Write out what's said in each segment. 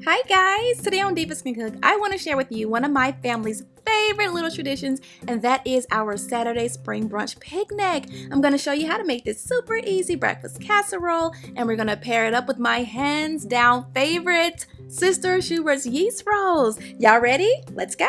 Hi guys! Today on Divas Can Cook, I want to share with you one of my family's favorite little traditions, and that is our Saturday spring brunch picnic. I'm going to show you how to make this super easy breakfast casserole, and we're going to pair it up with my hands down favorite, Sister Schubert's yeast rolls. Y'all ready? Let's go!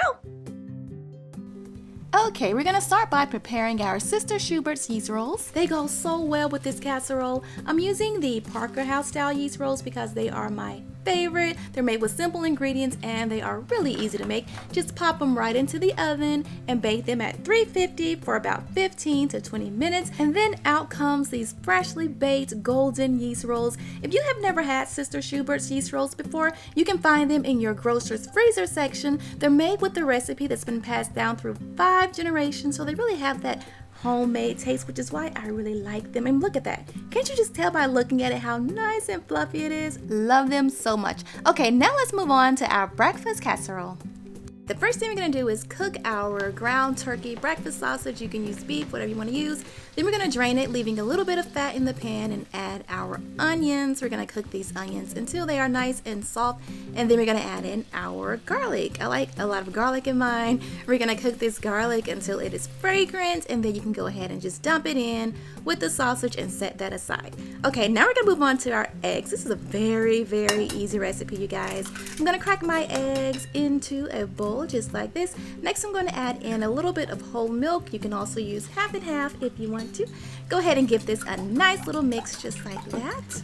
Okay, we're gonna start by preparing our Sister Schubert's yeast rolls. They go so well with this casserole. I'm using the Parker House style yeast rolls because they are my favorite. They're made with simple ingredients and they are really easy to make. Just pop them right into the oven and bake them at 350 for about 15 to 20 minutes. And then out comes these freshly baked golden yeast rolls. If you have never had Sister Schubert's yeast rolls before, you can find them in your grocer's freezer section. They're made with the recipe that's been passed down through 5 generations, so they really have that homemade taste, which is why I really like them. And look at that. Can't you just tell by looking at it how nice and fluffy it is? Love them so much. Okay, now let's move on to our breakfast casserole. The first thing we're going to do is cook our ground turkey breakfast sausage. You can use beef, whatever you want to use. Then we're going to drain it, leaving a little bit of fat in the pan, and add our onions. We're going to cook these onions until they are nice and soft, and then we're going to add in our garlic. I like a lot of garlic in mine. We're going to cook this garlic until it is fragrant, and then you can go ahead and just dump it in with the sausage and set that aside. Okay, now we're going to move on to our eggs. This is a very, very easy recipe, you guys. I'm going to crack my eggs into a bowl just like this. Next, I'm going to add in a little bit of whole milk. You can also use half and half if you want to. Go ahead and give this a nice little mix just like that.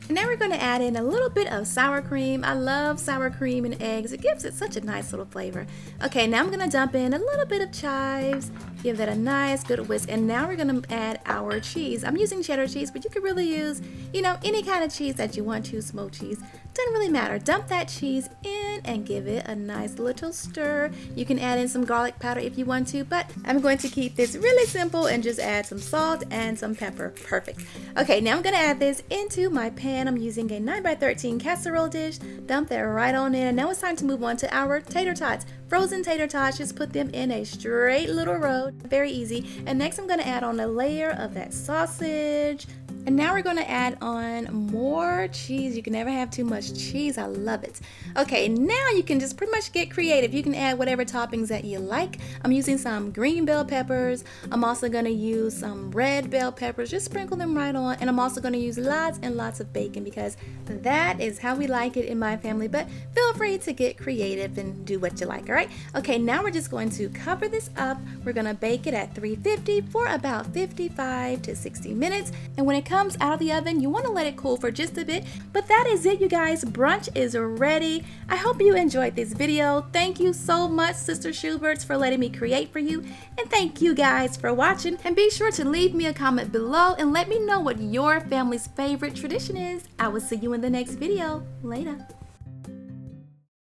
And now we're going to add in a little bit of sour cream. I love sour cream and eggs. It gives it such a nice little flavor. Okay, now I'm going to dump in a little bit of chives. Give that a nice good whisk. And now we're going to add our cheese. I'm using cheddar cheese, but you could really use, any kind of cheese that you want to. Smoked cheese. Doesn't really matter. Dump that cheese in and give it a nice little stir. You can add in some garlic powder if you want to, but I'm going to keep this really simple and just add some salt and some pepper. Perfect. Okay, now I'm going to add this into my pan. I'm using a 9x13 casserole dish. Dump that right on in. And now it's time to move on to our tater tots. Frozen tater tots, just put them in a straight little row. Very easy. And next I'm going to add on a layer of that sausage. And now we're going to add on more cheese. You can never have too much cheese. I love it. Okay, now you can just pretty much get creative. You can add whatever toppings that you like. I'm using some green bell peppers. I'm also going to use some red bell peppers. Just sprinkle them right on. And I'm also going to use lots and lots of bacon because that is how we like it in my family. But feel free to get creative and do what you like, all right? Okay, now we're just going to cover this up. We're going to bake it at 350 for about 55 to 60 minutes. And when it comes out of the oven, you want to let it cool for just a bit. But that is it, you guys. Brunch is ready. I hope you enjoyed this video. Thank you so much, Sister Schubert's, for letting me create for you. And thank you guys for watching. And be sure to leave me a comment below and let me know what your family's favorite tradition is. I will see you in the next video. Later.